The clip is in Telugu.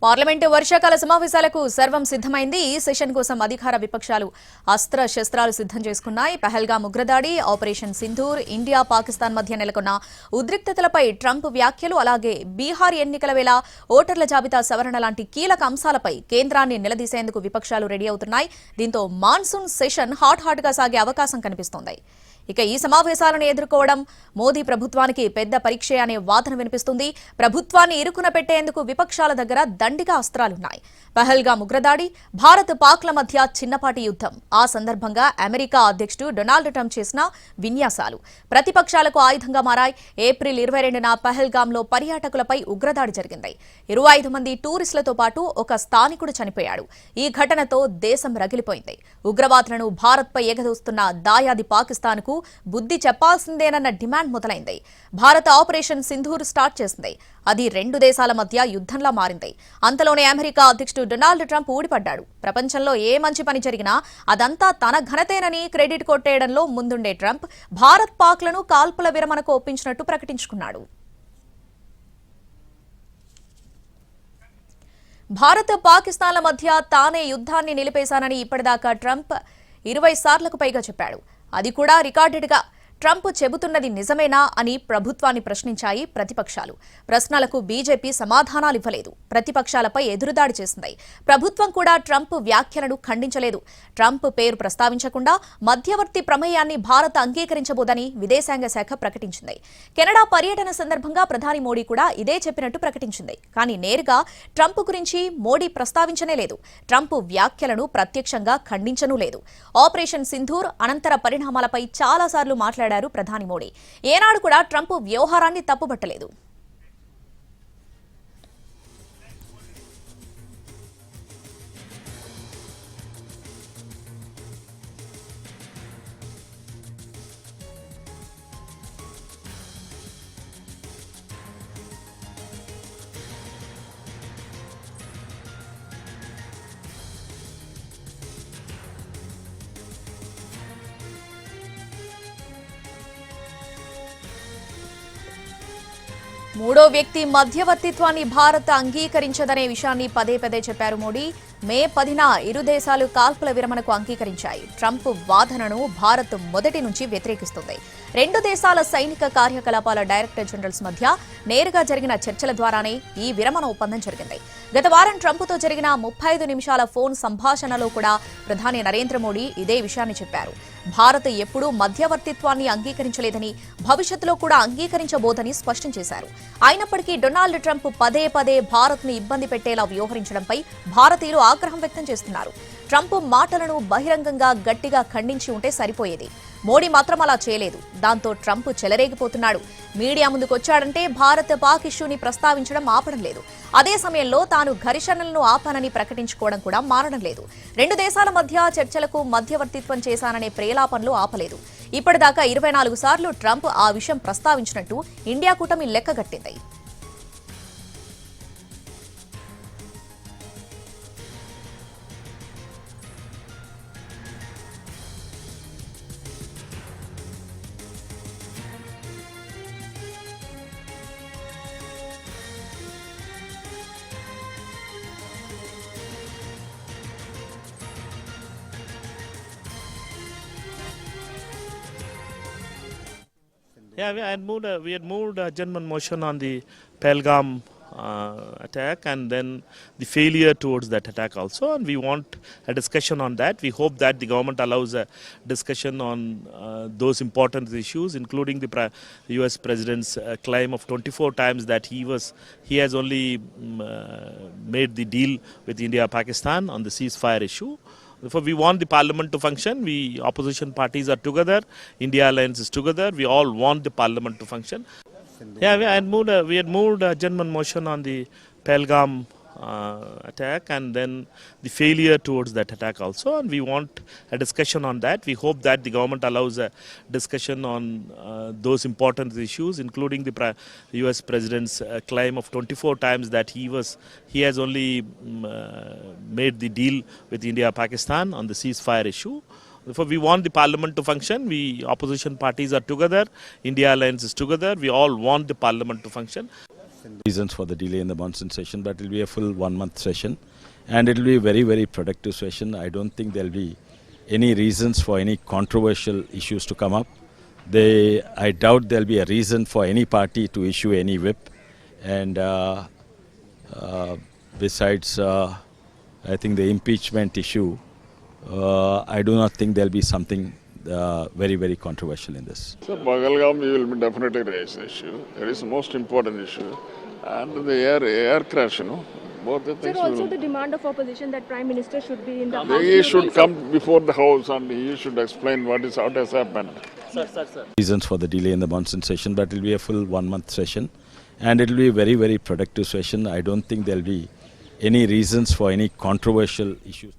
పార్లమెంటు వర్షాకాల సమావేశాలకు సర్వం సిద్ధమైంది. ఈ సెషన్ కోసం అధికార విపక్షాలు అస్త్ర శస్త్రాలు సిద్ధం చేసుకున్నాయి. పహల్గామ్ ఉగ్రదాడి, ఆపరేషన్ సింధూర్, ఇండియా పాకిస్తాన్ మధ్య నెలకొన్న ఉద్రిక్తతలపై ట్రంప్ వ్యాఖ్యలు, అలాగే బీహార్ ఎన్నికల వేళ ఓటర్ల జాబితా సవరణ లాంటి కీలక అంశాలపై కేంద్రాన్ని నిలదీసేందుకు విపక్షాలు రెడీ అవుతున్నాయి. దీంతో మాన్సూన్ సెషన్ హాట్ గా సాగే అవకాశం కనిపిస్తోంది. ఇక ఈ సమావేశాలను ఎదుర్కోవడం మోదీ ప్రభుత్వానికి పెద్ద పరీక్ష అనే వాదన వినిపిస్తుంది. ప్రభుత్వాన్ని ఇరుకున పెట్టేందుకు విపక్షాల దగ్గర దండిగా అస్త్రాలున్నాయి. పహల్గామ్ ఉగ్రదాడి, భారత్ పాక్ల మధ్య చిన్నపాటి యుద్ధం, ఆ సందర్భంగా అమెరికా అధ్యక్షుడు డొనాల్డ్ ట్రంప్ చేసిన విన్యాసాలు ప్రతిపక్షాలకు ఆయుధంగా మారాయి. ఏప్రిల్ 22న పహల్గామ్లో పర్యాటకులపై ఉగ్రదాడి జరిగింది. 25 మంది టూరిస్టులతో పాటు ఒక స్థానికుడు చనిపోయాడు. ఈ ఘటనతో దేశం రగిలిపోయింది. ఉగ్రవాదులను భారత్పై ఎగదోస్తున్న దాయాది పాకిస్తాన్కు బుద్ధి చెప్పాల్సిందేనన్న డిమాండ్ మొదలైంది. భారత ఆపరేషన్ సింధూర్ స్టార్ట్ చేసింది. అది రెండు దేశాల మధ్య యుద్ధంలా మారింది. అంతలోనే అమెరికా అధ్యక్షుడు డొనాల్డ్ ట్రంప్ ఊడిపడ్డాడు. ప్రపంచంలో ఏ మంచి పని జరిగినా అదంతా తన ఘనతేనని క్రెడిట్ కొట్టేయడంలో ముందుండే ట్రంప్ భారత్ పాక్లను కాల్పుల విరమణకు ఒప్పించినట్టు ప్రకటించుకున్నాడు. భారత్ పాకిస్తాన్ల మధ్య తానే యుద్ధాన్ని నిలిపేశానని ఇప్పటిదాకా ట్రంప్ 20 సార్లకు పైగా చెప్పాడు. అది కూడా రికార్డెడ్గా. ట్రంప్ చెబుతున్నది నిజమేనా అని ప్రభుత్వాన్ని ప్రశ్నించాయి ప్రతిపక్షాలు. ప్రశ్నలకు బీజేపీ సమాధానాలు ఇవ్వలేదు. ప్రతిపక్షాలపై ఎదురుదాడి చేసింది. ప్రభుత్వం కూడా ట్రంప్ వ్యాఖ్యలను ఖండించలేదు. ట్రంప్ పేరు ప్రస్తావించకుండా మధ్యవర్తి ప్రమేయాన్ని భారత్ అంగీకరించబోదని విదేశాంగ శాఖ ప్రకటించింది. కెనడా పర్యటన సందర్భంగా ప్రధాని మోడీ కూడా ఇదే చెప్పినట్టు ప్రకటించింది. కానీ నేరుగా ట్రంప్ గురించి మోడీ ప్రస్తావించనే లేదు. ట్రంప్ వ్యాఖ్యలను ప్రత్యక్షంగా ఖండించనూ లేదు. ఆపరేషన్ సింధూర్ అనంతర పరిణామాలపై చాలాసార్లు మాట్లాడారు ప్రధాని మోడీ. ఏనాడు కూడా ట్రంప్ వ్యవహారాన్ని తప్పుపట్టలేదు. మూడో వ్యక్తి మధ్యవర్తిత్వాన్ని భారత్ అంగీకరించదనే విషయాన్ని పదే పదే చెప్పారు మోడీ. మే 10న ఇరు దేశాలు కాల్పుల విరమణకు అంగీకరించాయి. ట్రంప్ వాదనను భారత్ మొదటి నుంచి వ్యతిరేకిస్తుంది. రెండు దేశాల సైనిక కార్యకలాపాల డైరెక్టర్ జనరల్స్ మధ్య నేరుగా జరిగిన చర్చల ద్వారానే ఈ విరమణ ఒప్పందం జరిగింది. గత వారం ట్రంప్తో జరిగిన 35 నిమిషాల ఫోన్ సంభాషణలో కూడా ప్రధాని నరేంద్ర మోడీ ఇదే విషయాన్ని చెప్పారు. భారత్ ఎప్పుడూ మధ్యవర్తిత్వాన్ని అంగీకరించలేదని, భవిష్యత్తులో కూడా అంగీకరించబోదని స్పష్టం చేశారు. అయినప్పటికీ డొనాల్డ్ ట్రంప్ పదే పదే భారత్ను ఇబ్బంది పెట్టేలా వ్యవహరించడంపై భారతీయులు ఆగ్రహం వ్యక్తం చేస్తున్నారు. ట్రంప్ మాటలను బహిరంగంగా గట్టిగా ఖండించి ఉంటే సరిపోయేది. మోడీ మాత్రం అలా చేయలేదు. దాంతో ట్రంప్ చెలరేగిపోతున్నాడు. మీడియా ముందుకొచ్చాడంటే భారత్ పాక్ ఇష్యూని ప్రస్తావించడం ఆపడం లేదు. అదే సమయంలో తాను ఘర్షణలను ఆపానని ప్రకటించుకోవడం కూడా మారడం లేదు. రెండు దేశాల మధ్య చర్చలకు మధ్యవర్తిత్వం చేశాననే ప్రేలాపనలు ఆపలేదు. ఇప్పటిదాకా 24 సార్లు ట్రంప్ ఆ విషయం ప్రస్తావించినట్టు ఇండియా కూటమి లెక్కగట్టింది. Yeah, we had moved a German motion on the Pahalgam attack and then the failure towards that attack also, and we want a discussion on that. We hope that the government allows a discussion on those important issues, including the US President's claim of 24 times that he has only made the deal with India-Pakistan on the ceasefire issue. Therefore, we want the parliament to function. We opposition parties are together. India Alliance is together. We all want the parliament to function. Yeah, we had moved a German motion on the Pahalgam attack and then the failure towards that attack also, and we want a discussion on that. We hope that the government allows a discussion on those important issues, including the US President's claim of 24 times that he has only made the deal with India-Pakistan on the ceasefire issue. Therefore, we want the parliament to function. We opposition parties are together. India Alliance is together. We all want the parliament to function. Reasons for the delay in the monsoon session, but it will be a full 1 month session and it will be a very, very productive session. I don't think there will be any reasons for any controversial issues to come up. I doubt there will be a reason for any party to issue any whip. And besides, I think the impeachment issue, I do not think there will be something very, very controversial in this. So, Pahalgam, we will definitely raise the issue. It is the most important issue. And the air crash, both the Sir, things also will... the demand of opposition that Prime Minister should be in the House. He should come before the House and he should explain what has happened. Reasons for the delay in the monsoon session, but it will be a full 1 month session and it will be a very, very productive session. I don't think there will be any reasons for any controversial issues.